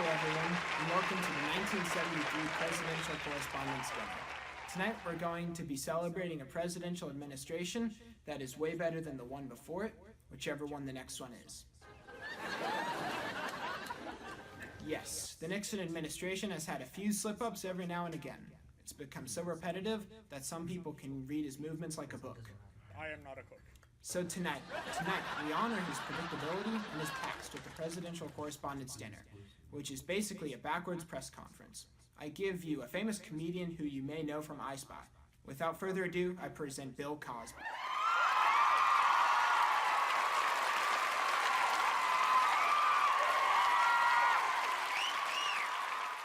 everyone, and welcome to the 1973 Presidential Correspondents' Dinner. Tonight we're going to be celebrating a presidential administration that is way better than the one before it, whichever one the next one is. Yes, the Nixon administration has had a few slip-ups every now and again. It's become so repetitive that some people can read his movements like a book. I am not a cook. So tonight, we honor his predictability and his text with the Presidential Correspondents' Dinner, which is basically a backwards press conference. I give you a famous comedian who you may know from I Spy. Without further ado, I present Bill Cosby.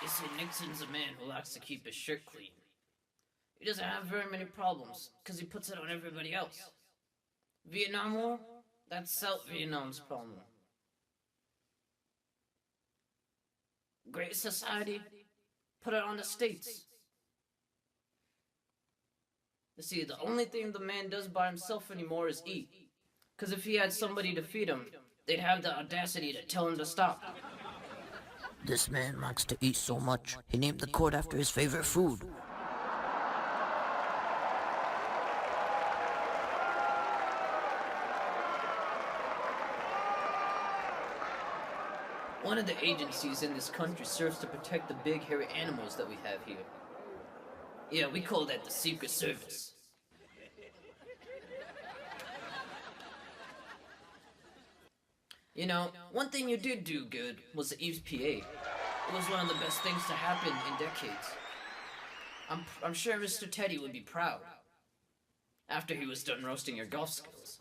You see, Nixon's a man who likes to keep his shirt clean. He doesn't have very many problems, because he puts it on everybody else. Vietnam War? That's South Vietnam's problem. Great society? Put it on the States. You see, the only thing the man does by himself anymore is eat. Because if he had somebody to feed him, they'd have the audacity to tell him to stop. This man likes to eat so much, he named the court after his favorite food. One of the agencies in this country serves to protect the big hairy animals that we have here. Yeah, we call that the Secret Service. You know, one thing you did do good was the EPA. It was one of the best things to happen in decades. I'm sure Mr. Teddy would be proud after he was done roasting your golf skills.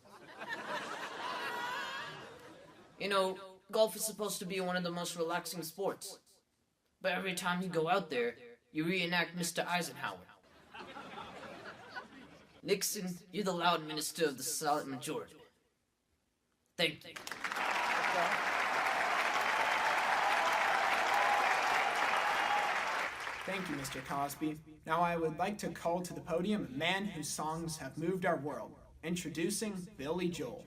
You know, golf is supposed to be one of the most relaxing sports. But every time you go out there, you reenact Mr. Eisenhower. Nixon, you're the loud minister of the silent majority. Thank you. Thank you, Mr. Cosby. Now I would like to call to the podium a man whose songs have moved our world. Introducing Billy Joel.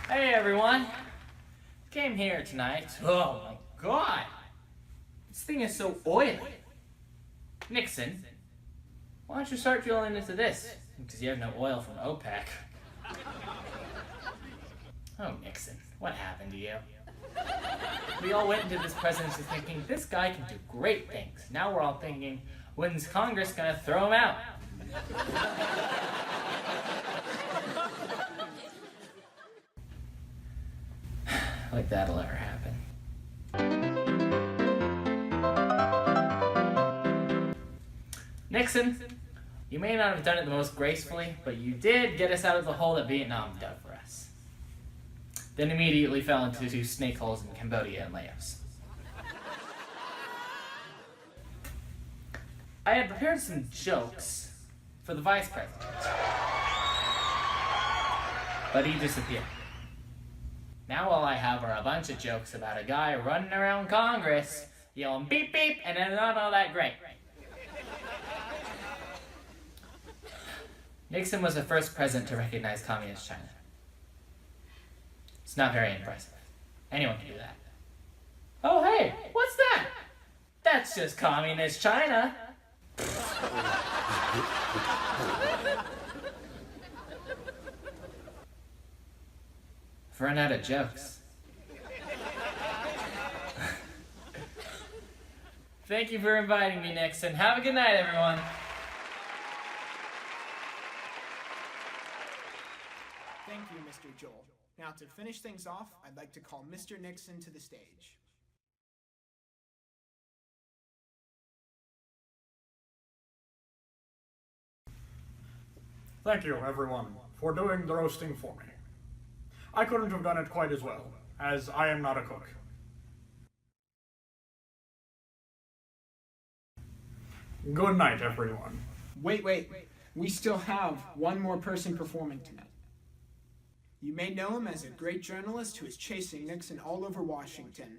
Hey everyone! Came here tonight. Oh my god! This thing is so oily. Nixon, why don't you start drilling into this? Because you have no oil from OPEC. Oh, Nixon, what happened to you? We all went into this presidency thinking, this guy can do great things. Now we're all thinking, when's Congress gonna throw him out? Like that'll ever happen. Nixon, you may not have done it the most gracefully, but you did get us out of the hole that Vietnam dug for us. Then immediately fell into 2 snake holes in Cambodia and Laos. I had prepared some jokes for the vice president, but he disappeared. Now all I have are a bunch of jokes about a guy running around Congress, yelling beep beep, and it's not all that great. Nixon was the first president to recognize Communist China. It's not very impressive. Anyone can do that. Oh hey, what's that? That's just Communist China. I've run out of jokes. Thank you for inviting me, Nixon. Have a good night, everyone. Thank you, Mr. Joel. Now to finish things off, I'd like to call Mr. Nixon to the stage. Thank you, everyone, for doing the roasting for me. I couldn't have done it quite as well, as I am not a cook. Good night, everyone. Wait. We still have one more person performing tonight. You may know him as a great journalist who is chasing Nixon all over Washington.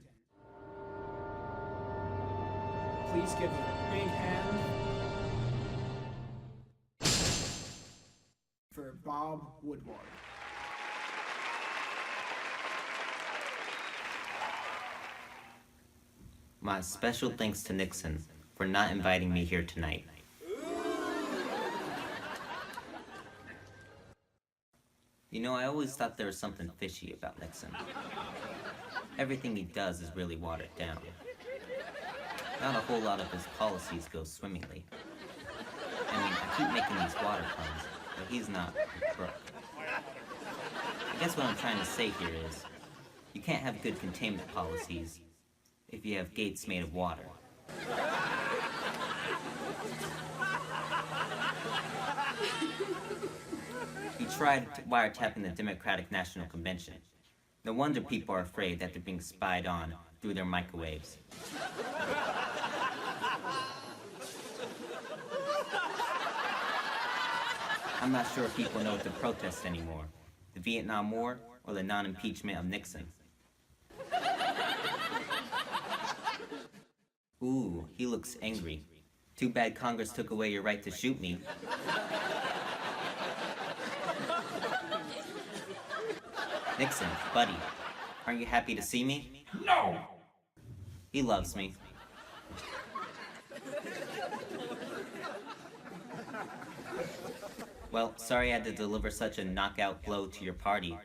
Please give a big hand for Bob Woodward. My special thanks to Nixon for not inviting me here tonight. You know, I always thought there was something fishy about Nixon. Everything he does is really watered down. Not a whole lot of his policies go swimmingly. I mean, I keep making these water puns, but he's not broke. I guess what I'm trying to say here is, you can't have good containment policies if you have gates made of water. He tried wiretapping the Democratic National Convention. No wonder people are afraid that they're being spied on through their microwaves. I'm not sure if people know what to protest anymore, the Vietnam War or the non-impeachment of Nixon. Ooh, he looks angry. Too bad Congress took away your right to shoot me. Nixon, buddy, aren't you happy to see me? No! He loves me. Well, sorry I had to deliver such a knockout blow to your party.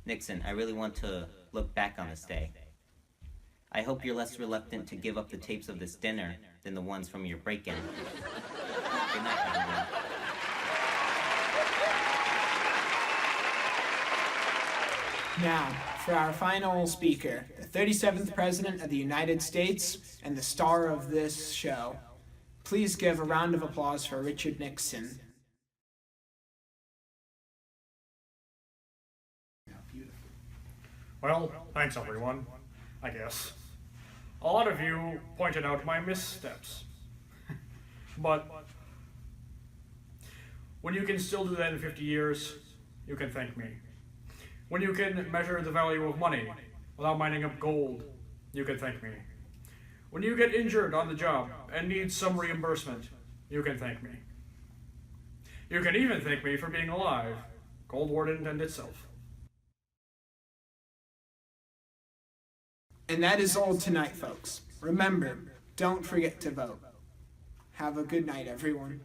Nixon, I really want to look back on this day. I hope you're less reluctant to give up the tapes of this dinner than the ones from your break-in. Good night, everyone. Now, for our final speaker, the 37th President of the United States and the star of this show. Please give a round of applause for Richard Nixon. Well, thanks everyone, I guess. A lot of you pointed out my missteps. But when you can still do that in 50 years, you can thank me. When you can measure the value of money without mining up gold, you can thank me. When you get injured on the job and need some reimbursement, you can thank me. You can even thank me for being alive. Cold War didn't end itself. And that is all tonight, folks. Remember, don't forget to vote. Have a good night, everyone.